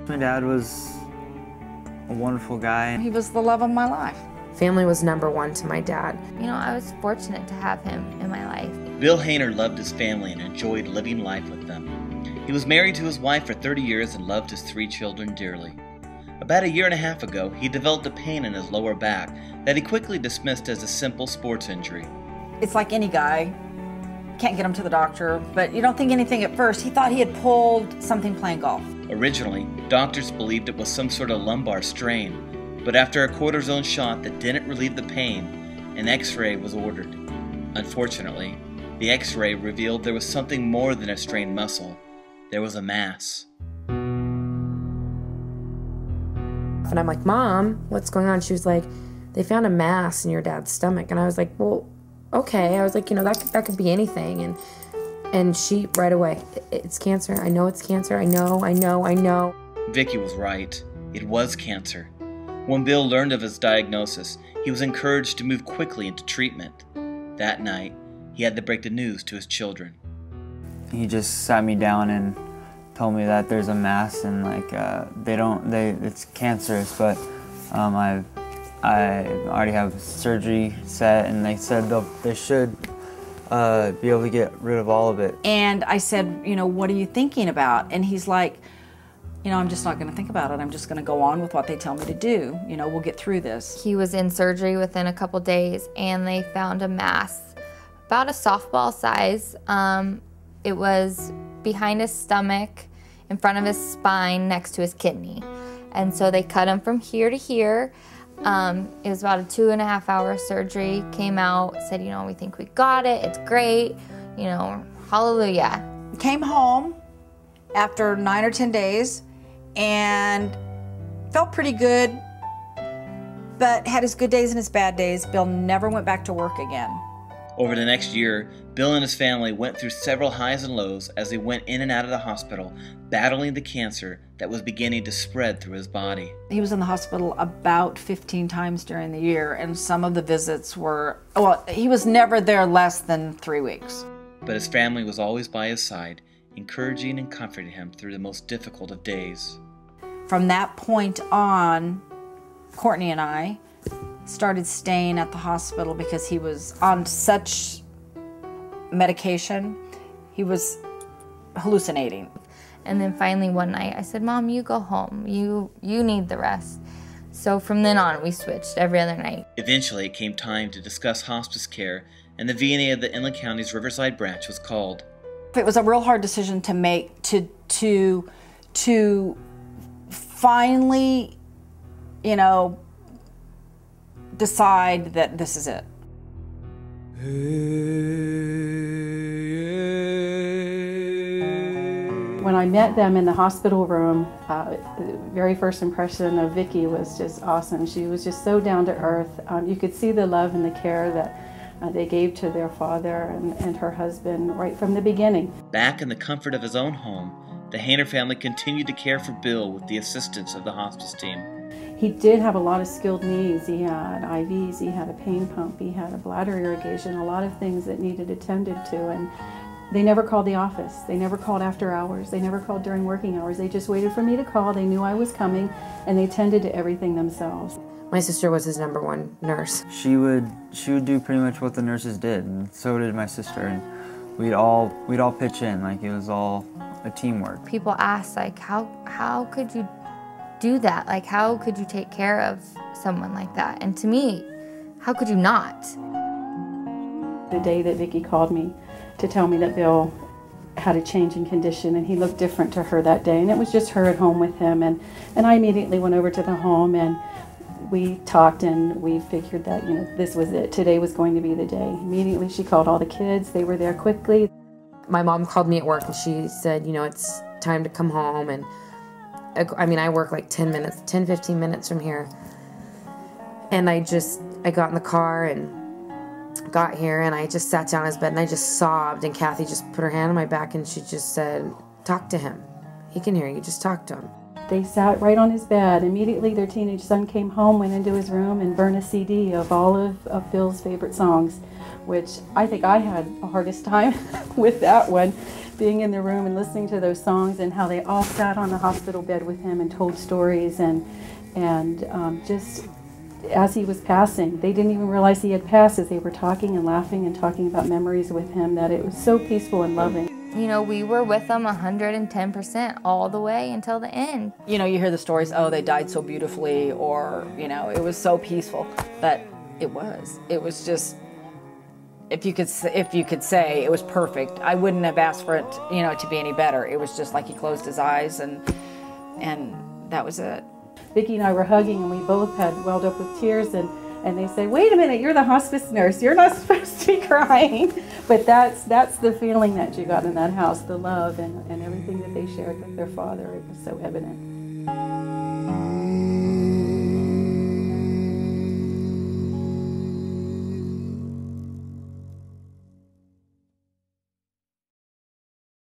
My dad was a wonderful guy. He was the love of my life. Family was #1 to my dad. You know, I was fortunate to have him in my life. Bill Haner loved his family and enjoyed living life with them. He was married to his wife for 30 years and loved his 3 children dearly. About a year and a half ago, he developed a pain in his lower back that he quickly dismissed as a simple sports injury. It's like any guy. Can't get him to the doctor, but you don't think anything at first. He thought he had pulled something playing golf. Originally, doctors believed it was some sort of lumbar strain, but after a cortisone shot that didn't relieve the pain, an X-ray was ordered. Unfortunately, the X-ray revealed there was something more than a strained muscle. There was a mass. And I'm like, Mom, what's going on? She was like, they found a mass in your dad's stomach. And I was like, well, okay. I was like, you know, that could be anything. And she, right away, it's cancer. I know it's cancer. I know. Vicki was right. It was cancer. When Bill learned of his diagnosis, he was encouraged to move quickly into treatment. That night, he had to break the news to his children. He just sat me down and told me that there's a mass and like it's cancerous, but I already have surgery set, and they said they should be able to get rid of all of it. And I said, you know, what are you thinking about? And he's like, you know, I'm just not going to think about it. I'm just going to go on with what they tell me to do. You know, we'll get through this. He was in surgery within a couple days, and they found a mass about a softball size. It was behind his stomach, in front of his spine, next to his kidney. And so they cut him from here to here. It was about a 2.5-hour surgery. Came out, said, you know, we think we got it. It's great. You know, hallelujah. Came home after 9 or 10 days and felt pretty good, but had his good days and his bad days. Bill never went back to work again. Over the next year, Bill and his family went through several highs and lows as they went in and out of the hospital, battling the cancer that was beginning to spread through his body. He was in the hospital about 15 times during the year, and some of the visits were, well, he was never there less than 3 weeks. But his family was always by his side, encouraging and comforting him through the most difficult of days. From that point on, Courtney and I started staying at the hospital because he was on such medication. He was hallucinating. And then finally one night I said, Mom, you go home. You need the rest. So from then on we switched every other night. Eventually it came time to discuss hospice care, and the VNA of the Inland County's Riverside branch was called. It was a real hard decision to make, to finally, you know, decide that this is it. When I met them in the hospital room, the very first impression of Vicki was just awesome. She was just so down to earth. You could see the love and the care that they gave to their father and her husband right from the beginning. Back in the comfort of his own home, the Haner family continued to care for Bill with the assistance of the hospice team. He did have a lot of skilled needs. He had IVs, he had a pain pump, he had a bladder irrigation, a lot of things that needed attended to. And they never called the office. They never called after hours. They never called during working hours. They just waited for me to call. They knew I was coming, and they tended to everything themselves. My sister was his #1 nurse. She would do pretty much what the nurses did, and so did my sister. And we'd all pitch in, like it was all a teamwork. People ask, like, how could you do that? Like, how could you take care of someone like that? And to me, how could you not? The day that Vicki called me to tell me that Bill had a change in condition and he looked different to her that day, and it was just her at home with him, and I immediately went over to the home and we talked, and we figured that, you know, this was it. Today was going to be the day. Immediately she called all the kids. They were there quickly. My mom called me at work and she said, you know, it's time to come home. And I mean, I work like 10, 15 minutes from here. And I got in the car and got here, and I just sat down on his bed and I just sobbed, and Kathy just put her hand on my back and she just said, talk to him. He can hear you, just talk to him. They sat right on his bed. Immediately their teenage son came home, went into his room and burned a CD of all of Bill's favorite songs, which I think I had the hardest time with that one, being in the room and listening to those songs, and how they all sat on the hospital bed with him and told stories, and just as he was passing, they didn't even realize he had passed as they were talking and laughing and talking about memories with him, that it was so peaceful and loving. You know, we were with them 110% all the way until the end. You know, you hear the stories, oh, they died so beautifully, or, you know, it was so peaceful. But it was just, if you could say it was perfect, I wouldn't have asked for it, you know, to be any better. It was just like he closed his eyes, and that was it. Vicki and I were hugging, and we both had welled up with tears, and they said, wait a minute, you're the hospice nurse, you're not supposed to be crying. But that's the feeling that you got in that house, the love and everything that they shared with their father. It was so evident.